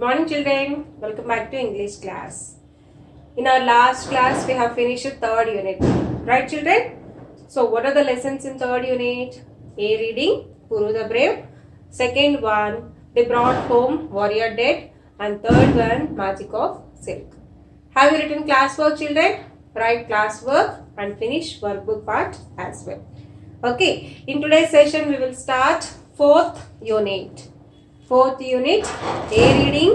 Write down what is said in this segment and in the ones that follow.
morning children, welcome back to English class. In our last class we have finished third unit, right children? So what are the lessons in third unit? A reading, Puru the Brave. Second one, they brought home warrior dead. And third one, magic of silk. Have you written classwork children? Write classwork and finish workbook part as well. Okay, in today's session we will start fourth unit. Fourth unit, A reading,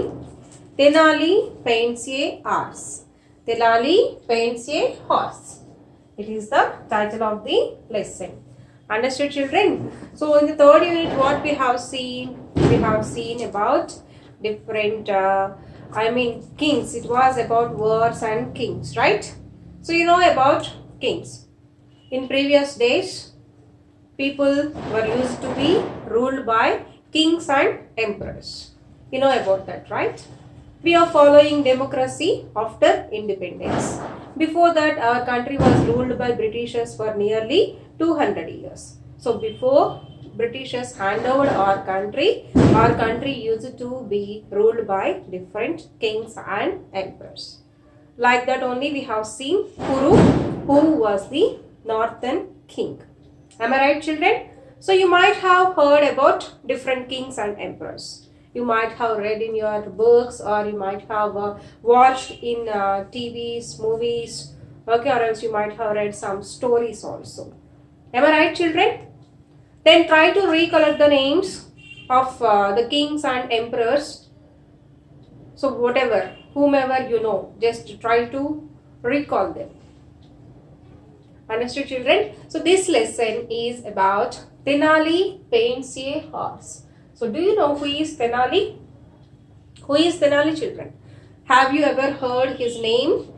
Tenali paints a horse. Tenali paints a horse. It is the title of the lesson. Understood children? So in the third unit what we have seen? We have seen about different, kings. It was about wars and kings, right? So you know about kings. In previous days, people were used to be ruled by kings and emperors. You know about that, right? We are following democracy after independence. Before that, our country was ruled by Britishers for nearly 200 years. So before Britishers hand over our country used to be ruled by different kings and emperors. Like that only we have seen Kuru, who was the northern king. Am I right children? So you might have heard about different kings and emperors. You might have read in your books, or you might have watched in TVs, movies, okay, or else you might have read some stories also. Am I right children? Then try to recollect the names of the kings and emperors. So whatever, whomever you know, just try to recall them. Understood children? So this lesson is about Tenali paints a horse. So do you know who is Tenali? Who is Tenali children? Have you ever heard his name?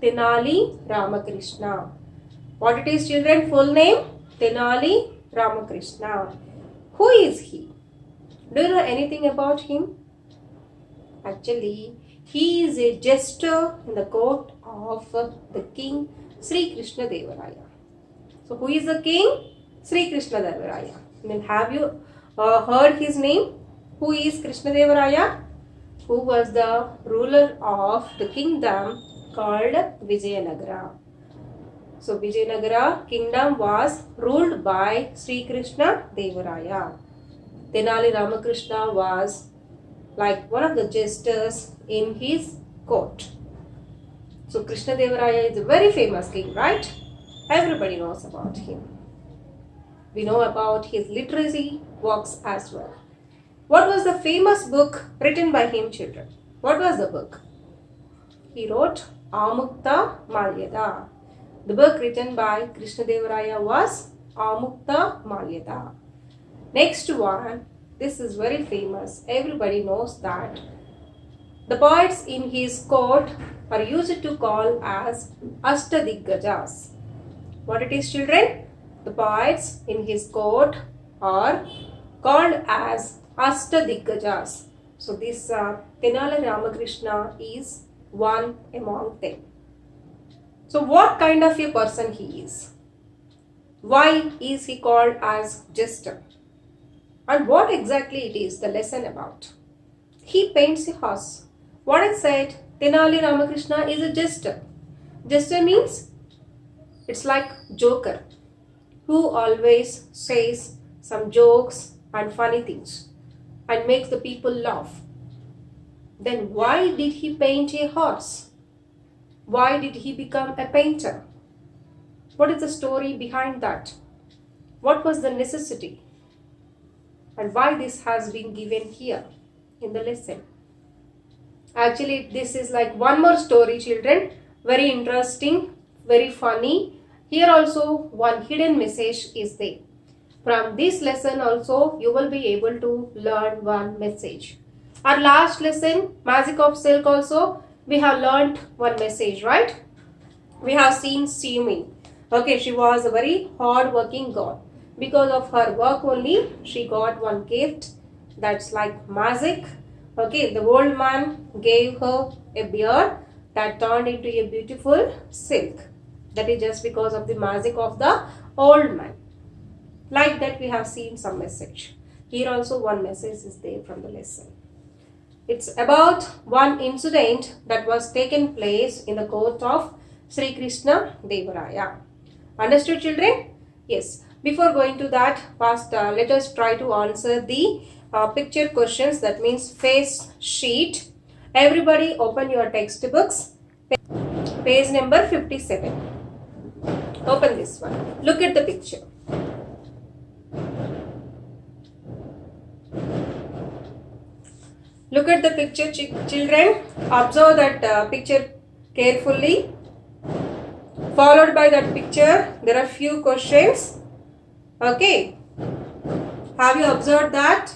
Tenali Ramakrishna. What it is children? Full name? Tenali Ramakrishna. Who is he? Do you know anything about him? Actually, he is a jester in the court of the king Sri Krishna Devaraya. So who is the king? Sri Krishna Devaraya. Then have you heard his name? Who is Krishna Devaraya? Who was the ruler of the kingdom called Vijayanagara. So Vijayanagara kingdom was ruled by Sri Krishna Devaraya. Tenali Ramakrishna was like one of the jesters in his court. So Krishna Devaraya is a very famous king, right? Everybody knows about him. We know about his literacy works as well. What was the famous book written by him, children? What was the book? He wrote Amukta Malyada. The book written by Krishna Devaraya was Amukta Malyada. Next one, this is very famous. Everybody knows that. The poets in his court are used to call as Ashtadiggajas. What it is children? The poets in his court are called as Ashtadiggajas. So this Tenali Ramakrishna is one among them. So what kind of a person he is? Why is he called as jester? And what exactly it is the lesson about? He paints a horse. What I said, Tenali Ramakrishna is a jester. Jester means it's like joker who always says some jokes and funny things and makes the people laugh. Then why did he paint a horse? Why did he become a painter? What is the story behind that? What was the necessity? And why this has been given here in the lesson? Actually, this is like one more story, children. Very interesting, very funny. Here also one hidden message is there. From this lesson also you will be able to learn one message. Our last lesson, Magic of Silk, also we have learned one message, right? We have seen Sumi. Okay, she was a very hard working girl. Because of her work only, she got one gift that's like magic. Okay, the old man gave her a beard that turned into a beautiful silk. That is just because of the magic of the old man. Like that we have seen some message. Here also one message is there from the lesson. It's about one incident that was taken place in the court of Sri Krishna Devaraya. Understood, children? Yes. Before going to that, first let us try to answer the picture questions, that means face sheet. Everybody open your textbooks. Page number 57. Open this one. Look at the picture. Look at the picture, children. Observe that picture carefully. Followed by that picture, there are few questions. Okay. Have you observed that?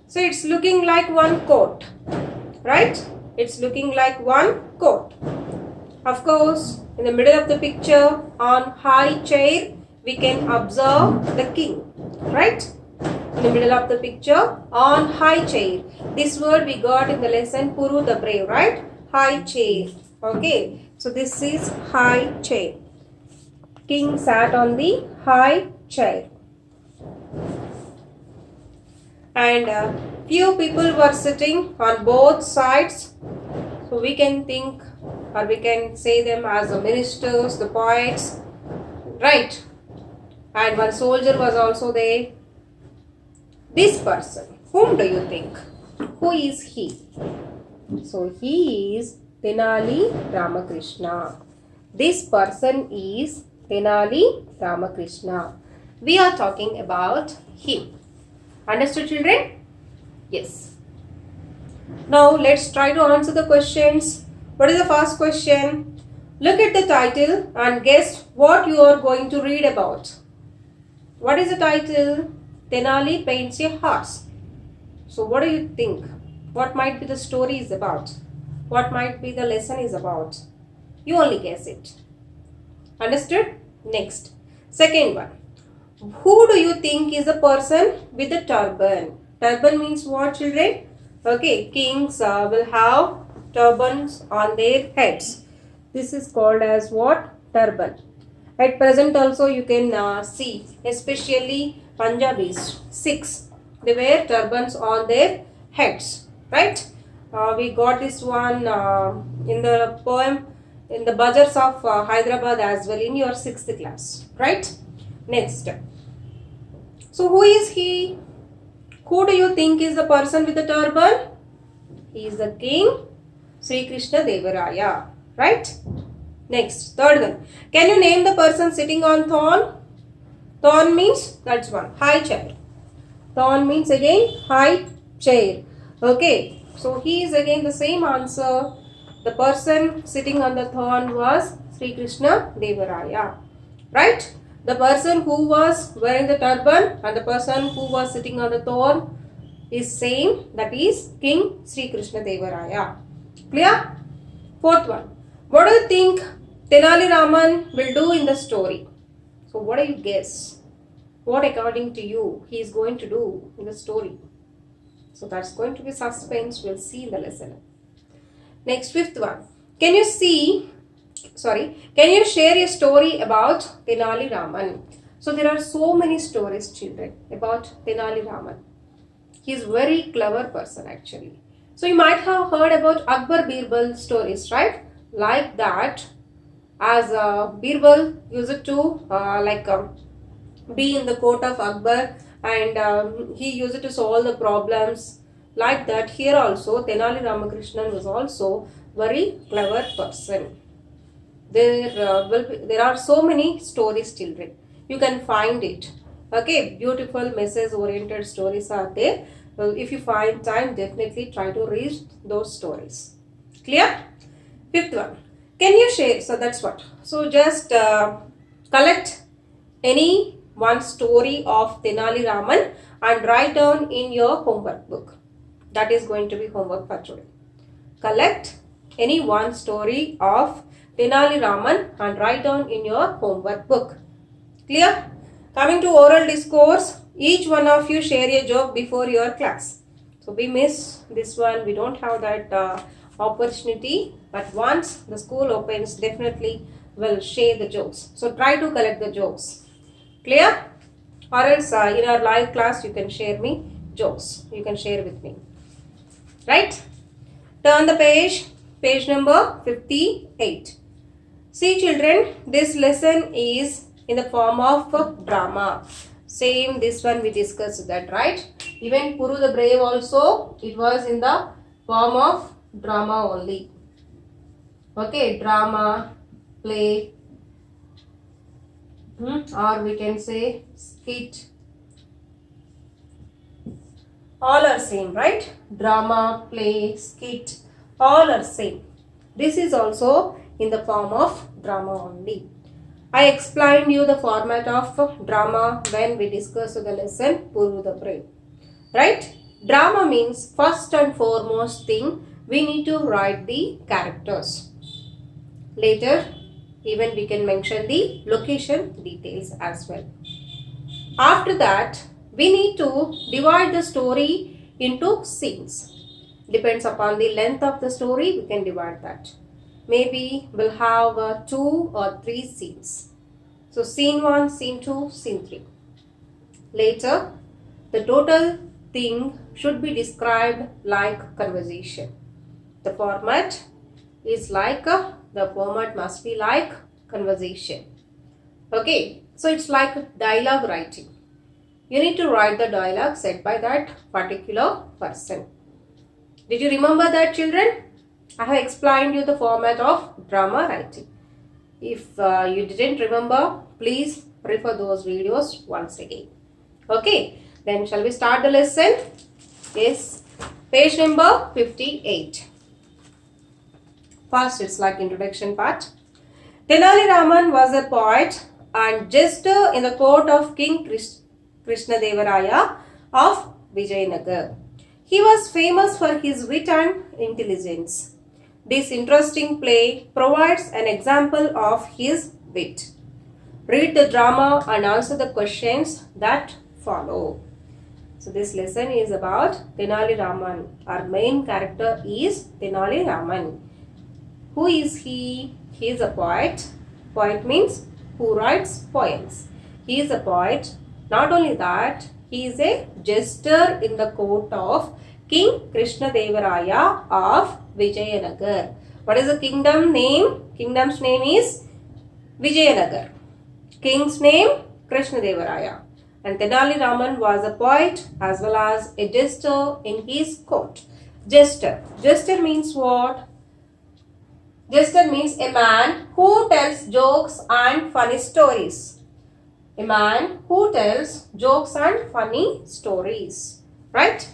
So it's looking like one coat, right? It's looking like one coat. Of course, in the middle of the picture, on high chair, we can observe the king, right? In the middle of the picture, on high chair. This word we got in the lesson Puru the Brave, right? High chair. Okay. So this is high chair. King sat on the high chair. And few people were sitting on both sides. So we can think, or we can say them as the ministers, the poets, right? And one soldier was also there. This person, whom do you think? Who is he? So he is Tenali Ramakrishna. This person is Tenali Ramakrishna. We are talking about him. Understood, children? Yes. Now let's try to answer the questions. What is the first question? Look at the title and guess what you are going to read about. What is the title? Tenali paints a horse. So what do you think? What might be the story is about? What might be the lesson is about? You only guess it. Understood? Next. Second one. Who do you think is the person with the turban? Turban means what, children? Okay, kings will have turbans on their heads. This is called as what? Turban. At present also you can see, especially Punjabis, Sikhs, they wear turbans on their heads, right? We got this one in the poem, in the Bazaars of Hyderabad as well in your 6th class, right? Next. So who is he? Who do you think is the person with the turban? He is the king Sri Krishna Devaraya, right? Next, third one. Can you name the person sitting on thorn? Thorn means, that's one, high chair. Thorn means again high chair. Okay, so he is again the same answer. The person sitting on the thorn was Sri Krishna Devaraya, right? The person who was wearing the turban and the person who was sitting on the thorn is same, that is King Sri Krishna Devaraya. Clear? Fourth one. What do you think Tenali Raman will do in the story? So what do you guess? What according to you he is going to do in the story? So that's going to be suspense. We'll see in the lesson. Next, fifth one. Can you share a story about Tenali Raman? So there are so many stories, children, about Tenali Raman. He is very clever person actually. So you might have heard about Akbar Birbal stories, right? Like that, as Birbal used to be in the court of Akbar and he used to solve the problems. Like that, here also Tenali Ramakrishnan was also very clever person. There are so many stories, children. You can find it. Okay, beautiful message oriented stories are there. If you find time, definitely try to read those stories. Clear? Fifth one. Can you share? So that's what. So just collect any one story of Tenali Raman and write down in your homework book. That is going to be homework for today. Collect any one story of Tenali Raman and write down in your homework book. Clear? Coming to oral discourse, each one of you share a joke before your class. So we miss this one. We don't have that opportunity. But once the school opens, definitely will share the jokes. So try to collect the jokes. Clear? Or else in our live class, you can share me jokes. You can share with me. Right? Turn the page. Page number 58. See children, this lesson is in the form of drama. Same this one we discussed that, right? Even Puru the Brave also, it was in the form of drama only. Okay, drama, play, or we can say skit. All are same, right? Drama, play, skit, all are same. This is also in the form of drama only. I explained you the format of drama when we discussed the lesson Puru the Brave. Right? Drama means first and foremost thing we need to write the characters. Later even we can mention the location details as well. After that we need to divide the story into scenes. Depends upon the length of the story, we can divide that. Maybe we'll have 2 or 3 scenes. So scene 1, scene 2, scene 3. Later, the total thing should be described like conversation. The format is like, the format must be like conversation. Okay, so it's like dialogue writing. You need to write the dialogue said by that particular person. Did you remember that, children? I have explained you the format of drama writing. If you didn't remember, please refer those videos once again. Okay, then shall we start the lesson? Yes, page number 58. First, it's like introduction part. Tenali Raman was a poet and jester in the court of King Krishnadevaraya of Vijayanagar. He was famous for his wit and intelligence. This interesting play provides an example of his wit. Read the drama and answer the questions that follow. So this lesson is about Tenali Raman. Our main character is Tenali Raman. Who is he? He is a poet. Poet means who writes poems. He is a poet. Not only that, he is a jester in the court of King Krishnadevaraya of Vijayanagar. What is the kingdom name? Kingdom's name is Vijayanagar. King's name Krishnadevaraya. And Tenali Raman was a poet as well as a jester in his court. Jester. Jester means what? Jester means a man who tells jokes and funny stories. A man who tells jokes and funny stories. Right?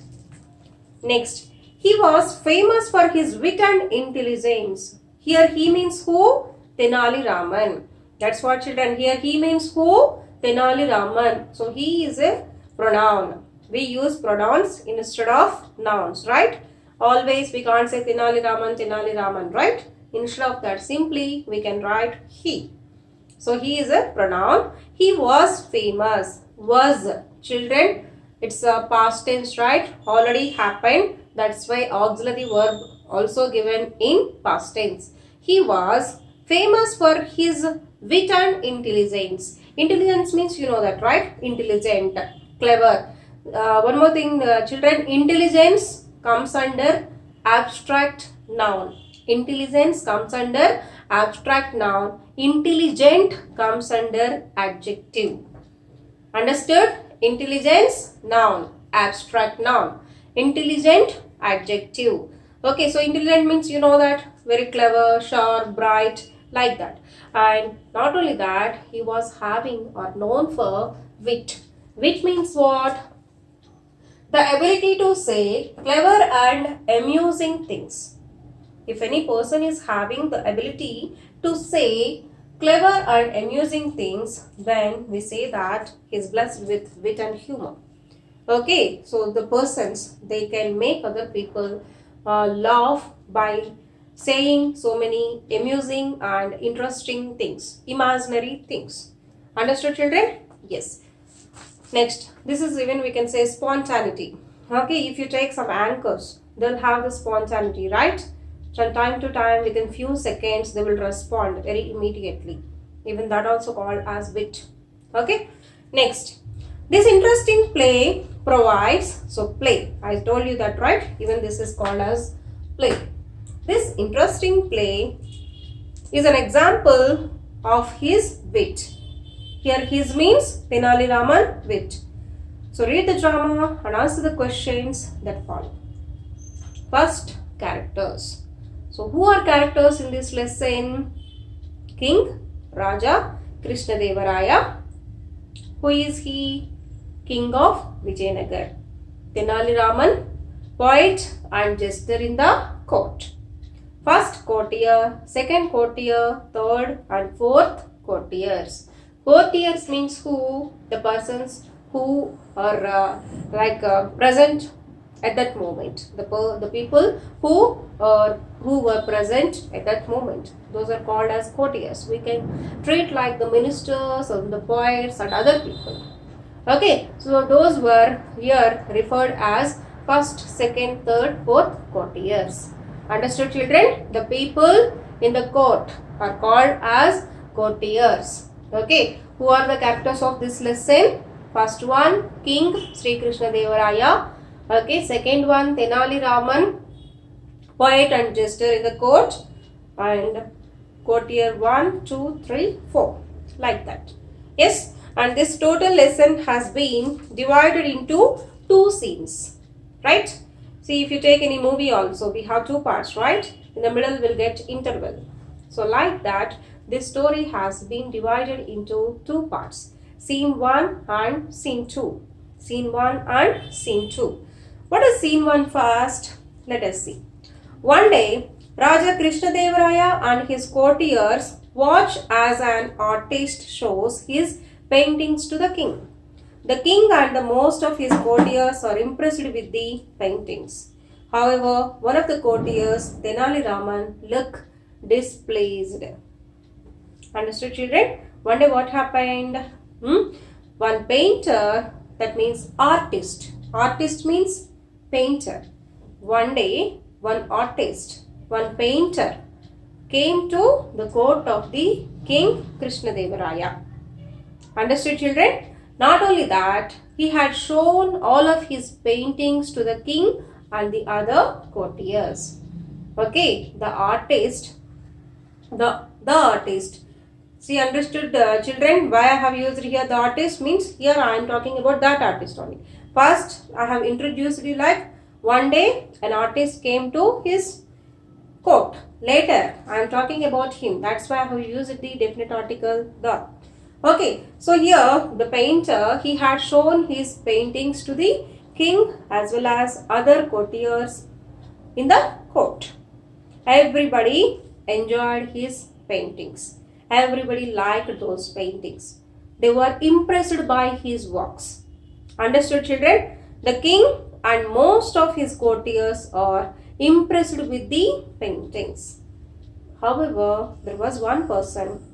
Next, he was famous for his wit and intelligence. Here he means who? Tenali Raman. That's what, children. Here he means who? Tenali Raman. So he is a pronoun. We use pronouns instead of nouns, right? Always we can't say Tenali Raman, right? Instead of that, simply we can write he. So he is a pronoun. He was famous. Was, children, it's a past tense, right? Already happened. That's why auxiliary verb also given in past tense. He was famous for his wit and intelligence. Intelligence means, you know that, right? Intelligent, clever. One more thing, children, intelligence comes under abstract noun. Intelligence comes under abstract noun. Intelligent comes under adjective. Understood? Intelligence, noun. Abstract noun. Intelligent, adjective. Okay, so intelligent means, you know that, very clever, sharp, bright, like that. And not only that, he was having or known for wit. Wit means what? The ability to say clever and amusing things. If any person is having the ability to say clever and amusing things, then we say that he is blessed with wit and humor. Okay, so the persons, they can make other people laugh by saying so many amusing and interesting things, imaginary things. Understood, children? Yes. Next, this is even we can say spontaneity. Okay, if you take some anchors, they'll have the spontaneity, right? From time to time, within few seconds, they will respond very immediately. Even that also called as wit. Okay. Next, This interesting play provides, so play, I told you that, right? Even this is called as play. This interesting play is an example of his wit. Here his means Tenali Raman wit. So read the drama and answer the questions that follow. First, characters. So who are characters in this lesson? King Raja Krishnadevaraya. Who is he? King of Vijayanagar. Tenali Raman, poet and jester in the court. First courtier, second courtier, third and fourth courtiers. Courtiers means who? The persons who are present at that moment. The people who were present at that moment. Those are called as courtiers. We can treat like the ministers or the poets and other people. Okay, so those were here referred as first, second, third, fourth courtiers. Understood, children? The people in the court are called as courtiers. Okay, who are the characters of this lesson? First one, King Sri Krishnadevaraya. Okay, second one, Tenali Raman, poet and jester in the court, and courtier 1, 2, 3, 4, like that. Yes, and this total lesson has been divided into 2 scenes, right? See, if you take any movie also, we have 2 parts, right? In the middle we'll get interval. So like that, this story has been divided into 2 parts. Scene 1 and scene 2. Scene 1 and scene 2. What is scene 1 first? Let us see. One day, Raja Krishnadevaraya and his courtiers watch as an artist shows his paintings to the king. The king and the most of his courtiers are impressed with the paintings. However, one of the courtiers, Tenali Raman, looked displeased. Understood, children? One day what happened? One painter, that means artist. Artist means painter. One day, one artist, one painter came to the court of the King Krishnadevaraya. Understood, children? Not only that, he had shown all of his paintings to the king and the other courtiers. Okay, the artist. See, understood, children, why I have used here the artist means here I am talking about that artist only. First, I have introduced you like one day an artist came to his court. Later, I am talking about him. That's why I have used the definite article the. Okay, so here the painter, he had shown his paintings to the king as well as other courtiers in the court. Everybody enjoyed his paintings. Everybody liked those paintings. They were impressed by his works. Understood, children? The king and most of his courtiers are impressed with the paintings. However, there was one person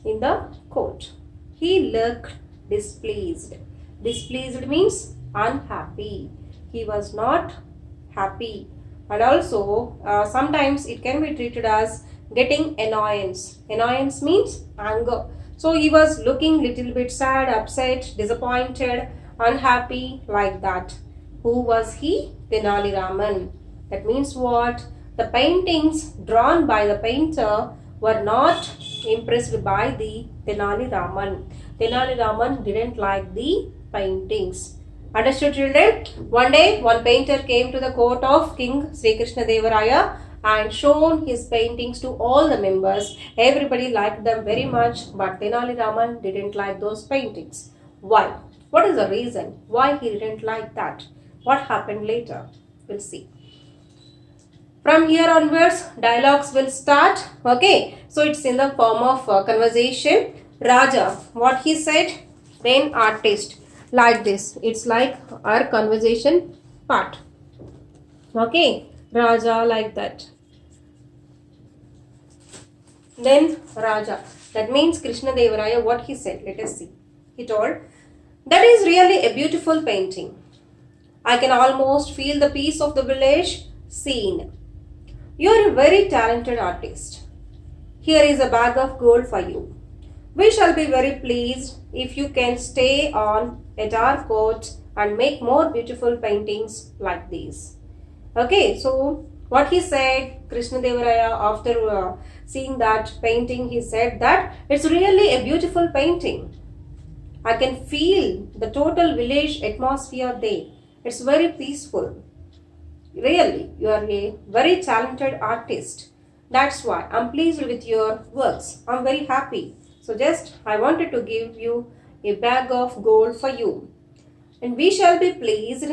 in the court. He looked displeased. Displeased means unhappy. He was not happy. And also, sometimes it can be treated as getting annoyance. Annoyance means anger. So he was looking little bit sad, upset, disappointed, unhappy, like that. Who was he? Tenali Raman. That means what? The paintings drawn by the painter were not impressed by the Tenali Raman. Tenali Raman didn't like the paintings. Understood, children? One day, one painter came to the court of King Sri Krishnadevaraya and shown his paintings to all the members. Everybody liked them very much, but Tenali Raman didn't like those paintings. Why? What is the reason? Why he didn't like that? What happened later? We'll see. From here onwards, dialogues will start. Okay, so it's in the form of conversation. Raja, what he said, then artist, like this. It's like our conversation part. Okay, Raja, like that. Then Raja, that means Krishnadevaraya, what he said. Let us see. He told, that is really a beautiful painting. I can almost feel the peace of the village scene. You are a very talented artist. Here is a bag of gold for you. We shall be very pleased if you can stay on at our court and make more beautiful paintings like these. Okay, so what he said, Krishna Devaraya, after seeing that painting, he said that it's really a beautiful painting. I can feel the total village atmosphere there. It's very peaceful. Really, you are a very talented artist. That's why I'm pleased with your works. I'm very happy. So just I wanted to give you a bag of gold for you. And we shall be pleased.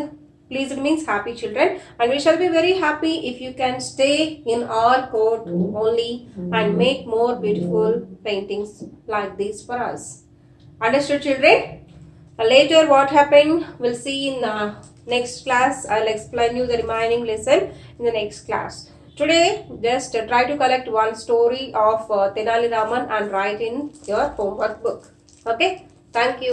Pleased means happy, children. And we shall be very happy if you can stay in our court only and make more beautiful paintings like this for us. Understood, children? Later what happened, we'll see in the next class. I'll explain you the remaining lesson in the next class. Today, just try to collect one story of Tenali Raman and write in your homework book. Okay? Thank you.